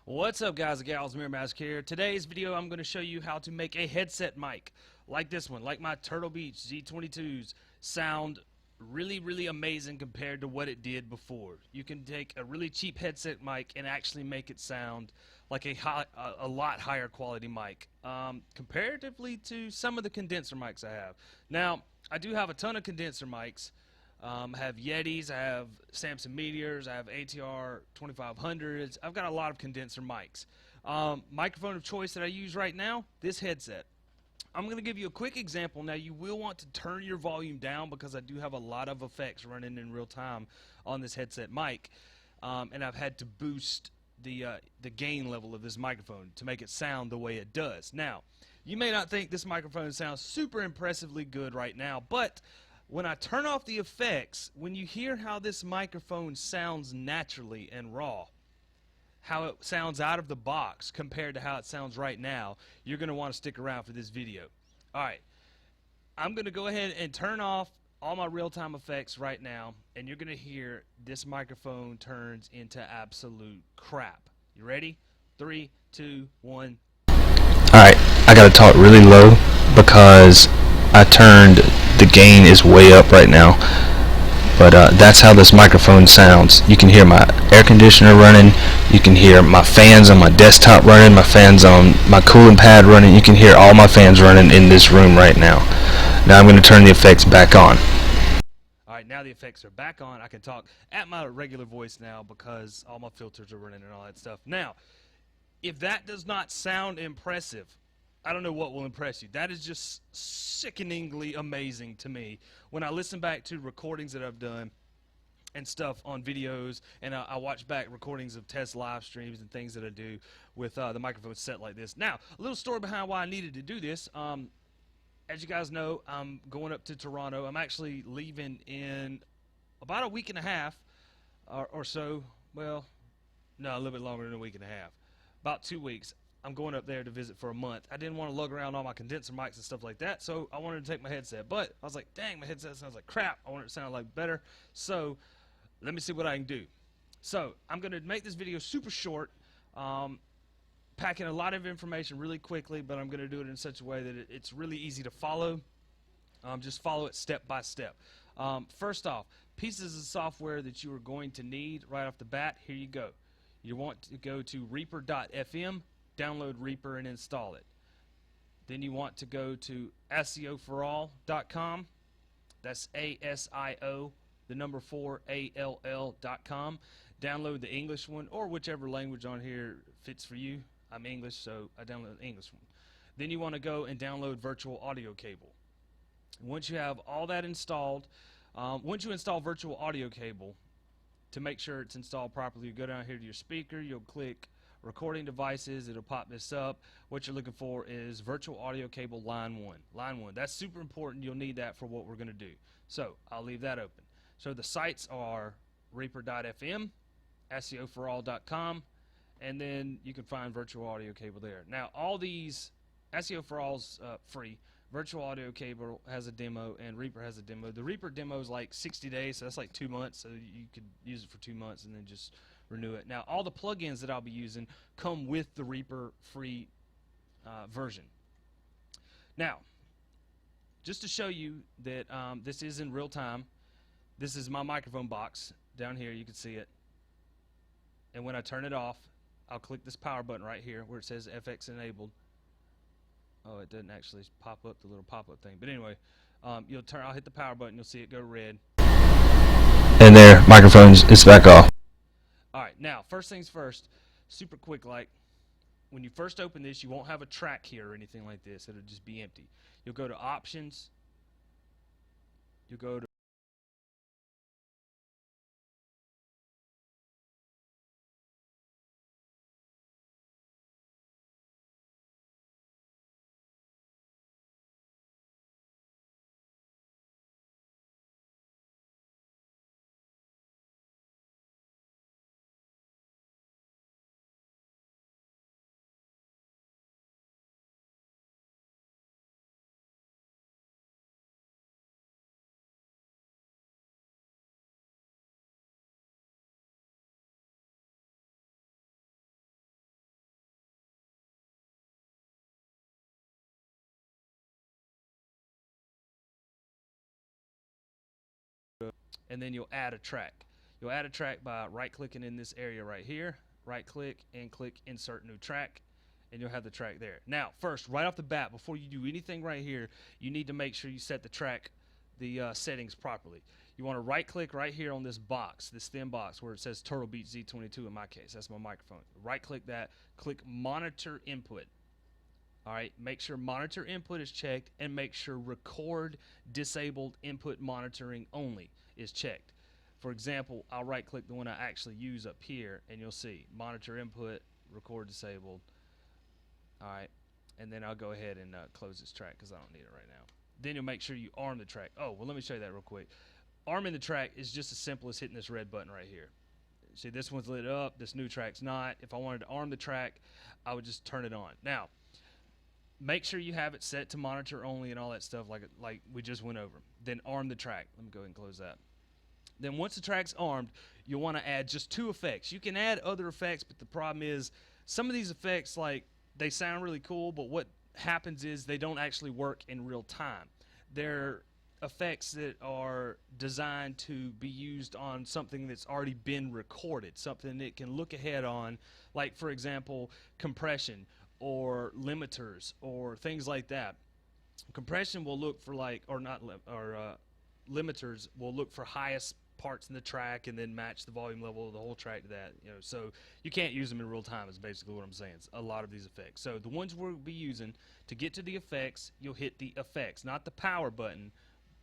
What's up, guys and gals? Mirrormask here. Today's video I'm going to show you how to make a headset mic like this one, like my Turtle Beach Z22s, sound really amazing compared to what it did before. You can take a really cheap headset mic and actually make it sound like a lot higher quality mic comparatively to some of the condenser mics I have. Now, I do have a ton of condenser mics. I have Yetis, I have Samson Meteors, I have ATR 2500s. I've got a lot of condenser mics. Microphone of choice that I use right now, this headset. I'm going to give you a quick example. Now, you will want to turn your volume down because I do have a lot of effects running in real time on this headset mic, and I've had to boost the gain level of this microphone to make it sound the way it does. Now, you may not think this microphone sounds super impressively good right now, but when I turn off the effects, when you hear how this microphone sounds naturally and raw, how it sounds out of the box compared to how it sounds right now, you're going to want to stick around for this video. Alright, I'm going to go ahead and turn off all my real-time effects right now, and you're going to hear this microphone turns into absolute crap. You ready? 3, 2, 1. Alright, I gotta talk really low because I turned the gain is way up right now, but that's how this microphone sounds. You can hear my air conditioner running, you can hear my fans on my desktop running, my fans on my cooling pad running. You can hear all my fans running in this room right now. Now I'm going to turn the effects back on. Alright, now the effects are back on. I can talk at my regular voice now because all my filters are running and all that stuff. Now, if that does not sound impressive, I don't know what will impress you. That is just sickeningly amazing to me. When I listen back to recordings that I've done and stuff on videos, and I watch back recordings of test live streams and things that I do with the microphone set like this. Now, a little story behind why I needed to do this. As you guys know, I'm going up to Toronto. I'm actually leaving in about a week and a half or so. Well, no, a little bit longer than a week and a half. About 2 weeks. I'm going up there to visit for a month. I didn't want to lug around all my condenser mics and stuff like that, so I wanted to take my headset. But I was like, dang, my headset sounds like crap. I want it to sound like better. So let me see what I can do. So I'm going to make this video super short, packing a lot of information really quickly, but I'm going to do it in such a way that it's really easy to follow. Just follow it step by step. First off, pieces of software that you are going to need right off the bat. Here you go. You want to go to reaper.fm, download Reaper and install it. Then you want to go to ASIOforall.com. That's ASIO, the number 4, ALL.com. Download the English one or whichever language on here fits for you. I'm English, so I download the English one. Then you want to go and download virtual audio cable. Once you have all that installed, once you install virtual audio cable, to make sure it's installed properly, you go down here to your speaker, you'll click recording devices, it'll pop this up. What you're looking for is virtual audio cable line 1. Line 1, that's super important. You'll need that for what we're going to do. So I'll leave that open. So the sites are reaper.fm, ASIOforall.com, and then you can find virtual audio cable there. Now all these, ASIO for All's free. Virtual audio cable has a demo, and Reaper has a demo. The Reaper demo is like 60 days, so that's like 2 months, so you could use it for 2 months and then just renew it. Now, all the plugins that I'll be using come with the Reaper free version. Now, just to show you that this is in real time, this is my microphone box. Down here, you can see it. And when I turn it off, I'll click this power button right here where it says FX enabled. Oh, it doesn't actually pop up the little pop-up thing. But anyway, I'll hit the power button. You'll see it go red. And there, microphones is back off. Alright, now, first things first, super quick, like, when you first open this, you won't have a track here or anything like this. It'll just be empty. You'll go to Options. You'll go to and then you'll add a track. You'll add a track by right-clicking in this area right here, right-click, and click Insert New Track, and you'll have the track there. Now, first, right off the bat, before you do anything right here, you need to make sure you set the settings properly. You want to right-click right here on this box, this thin box where it says Turtle Beach Z22 in my case. That's my microphone. Right-click that, click Monitor Input. All right, make sure Monitor Input is checked, and make sure Record Disabled Input Monitoring Only is checked. For example, I'll right-click the one I actually use up here, and you'll see Monitor Input, Record Disabled. All right, and then I'll go ahead and close this track because I don't need it right now. Then you'll make sure you arm the track. Oh, well, let me show you that real quick. Arming the track is just as simple as hitting this red button right here. See, this one's lit up, this new track's not. If I wanted to arm the track, I would just turn it on. Now, make sure you have it set to monitor only and all that stuff like we just went over. Then arm the track. Let me go ahead and close that. Then once the track's armed, you'll want to add just 2 effects. You can add other effects, but the problem is some of these effects, like, they sound really cool, but what happens is they don't actually work in real time. They're effects that are designed to be used on something that's already been recorded, something that can look ahead on, like, for example, compression or limiters or things like that. Compression will look for limiters will look for highest parts in the track and then match the volume level of the whole track to that. So you can't use them in real time is basically what I'm saying. It's a lot of these effects. So the ones we'll be using to get to the effects, you'll hit the effects, not the power button,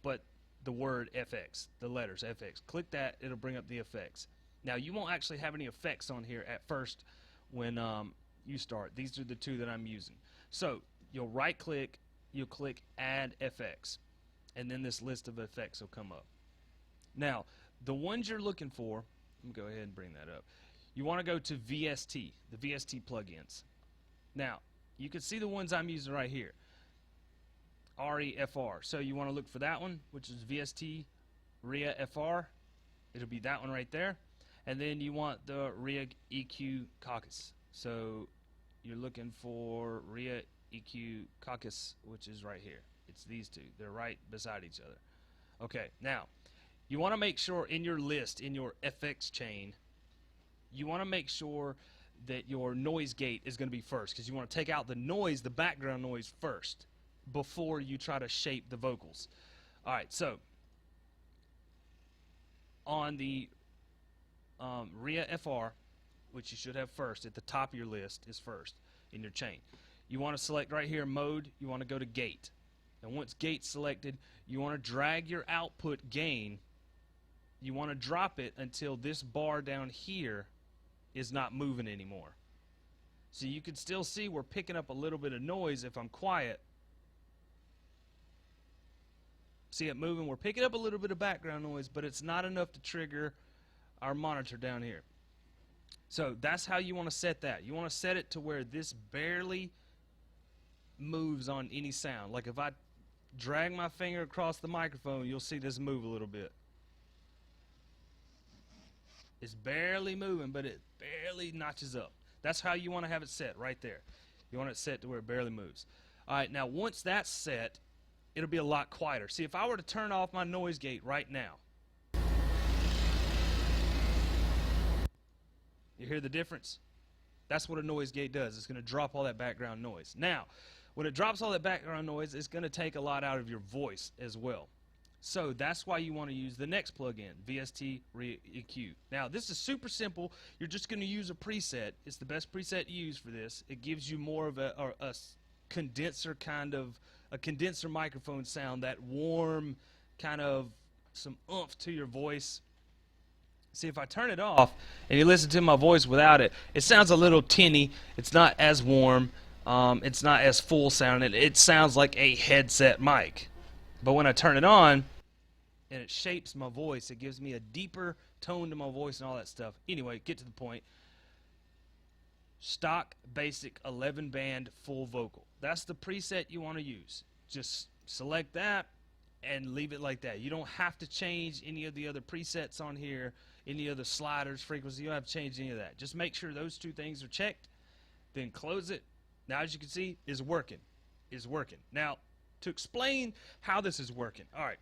but the word FX, the letters FX. Click that, it'll bring up the effects. Now you won't actually have any effects on here at first when you start. These are the 2 that I'm using. So you'll right click, you'll click Add FX, and then this list of effects will come up. Now the ones you're looking for, let me go ahead and bring that up. You want to go to VST, the VST plugins. Now you can see the ones I'm using right here, REFR. So you want to look for that one, which is VST REA-FR. It'll be that one right there. And then you want the REA EQ Caucus. So you're looking for REA EQ Caucus, which is right here. It's these 2. They're right beside each other. Okay, now you want to make sure in your list, in your FX chain, you want to make sure that your noise gate is going to be first, because you want to take out the noise, the background noise first, before you try to shape the vocals. Alright, so on the REA-FR, which you should have first at the top of your list, is first in your chain. You want to select right here mode, you want to go to gate. And once gate's selected, you want to drag your output gain, you want to drop it until this bar down here is not moving anymore. So you can still see we're picking up a little bit of noise if I'm quiet. See it moving? We're picking up a little bit of background noise, but it's not enough to trigger our monitor down here. So that's how you want to set that. You want to set it to where this barely moves on any sound. Like if I drag my finger across the microphone, you'll see this move a little bit. It's barely moving, but it barely notches up. That's how you want to have it set right there. You want it set to where it barely moves. Alright, now once that's set, it'll be a lot quieter. See, if I were to turn off my noise gate right now, you hear the difference? That's what a noise gate does. It's going to drop all that background noise. Now, when it drops all that background noise, it's going to take a lot out of your voice as well. So that's why you want to use the next plugin, VST REA-EQ. Now, this is super simple. You're just going to use a preset. It's the best preset to use for this. It gives you more of a condenser a condenser microphone sound, that warm kind of some oomph to your voice. See, if I turn it off and you listen to my voice without it, it sounds a little tinny. It's not as warm. It's not as full sounding. It sounds like a headset mic. But when I turn it on and it shapes my voice, it gives me a deeper tone to my voice and all that stuff. Anyway, get to the point. Stock basic 11 band full vocal. That's the preset you want to use. Just select that and leave it like that. You don't have to change any of the other presets on here, any other sliders, frequency. You don't have to change any of that. Just make sure those 2 things are checked, then close it. Now, as you can see, it's working. It's working. Now, to explain how this is working, all right,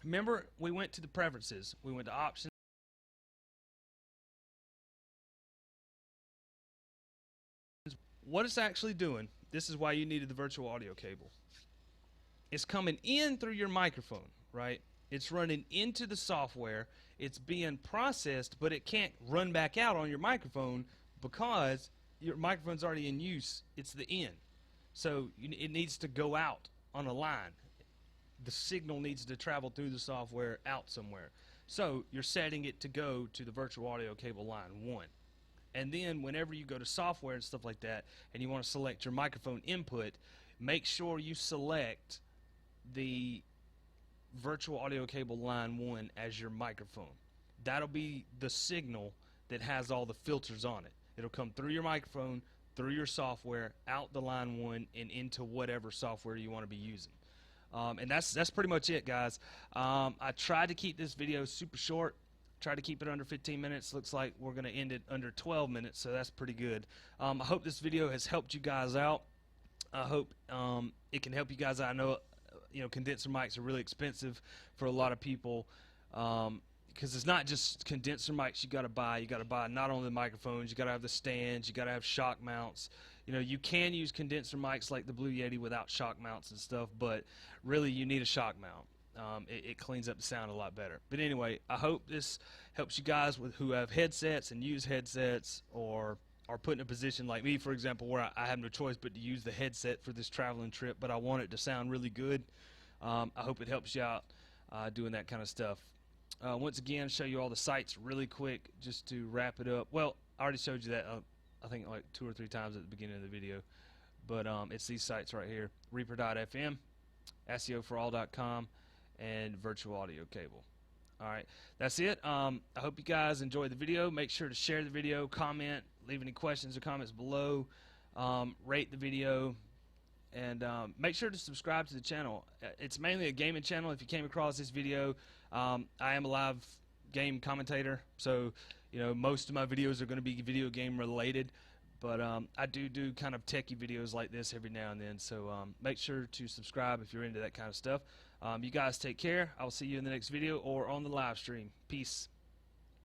remember we went to the preferences, we went to options. What it's actually doing, this is why you needed the virtual audio cable. It's coming in through your microphone, right? It's running into the software, it's being processed, but it can't run back out on your microphone because your microphone's already in use. It's the in. So it needs to go out on a line. The signal needs to travel through the software out somewhere. So you're setting it to go to the virtual audio cable line 1. And then whenever you go to software and stuff like that and you want to select your microphone input, make sure you select the virtual audio cable line 1 as your microphone. That'll be the signal that has all the filters on it. It'll come through your microphone, through your software, out the line 1, and into whatever software you want to be using. And that's pretty much it, guys. I tried to keep this video super short. Tried to keep it under 15 minutes. Looks like we're going to end it under 12 minutes, so that's pretty good. I hope this video has helped you guys out. I hope it can help you guys out. I know, condenser mics are really expensive for a lot of people, because it's not just condenser mics you got to buy. You got to buy not only the microphones, you got to have the stands, you got to have shock mounts. You can use condenser mics like the Blue Yeti without shock mounts and stuff, but really you need a shock mount. It cleans up the sound a lot better. But anyway, I hope this helps you guys who have headsets and use headsets, or are put in a position like me, for example, where I have no choice but to use the headset for this traveling trip, but I want it to sound really good. I hope it helps you out doing that kind of stuff. Once again, show you all the sites really quick just to wrap it up. Well, I already showed you that I think like 2 or 3 times at the beginning of the video, but it's these sites right here: Reaper.fm, SEOforall.com, and virtual audio cable. Alright, that's it. I hope you guys enjoyed the video. Make sure to share the video, comment, leave any questions or comments below, rate the video, and make sure to subscribe to the channel. It's mainly a gaming channel. If you came across this video, I am a live game commentator, so most of my videos are going to be video game related, but I do kind of techie videos like this every now and then, so make sure to subscribe if you're into that kind of stuff. You guys take care. I will see you in the next video or on the live stream. Peace.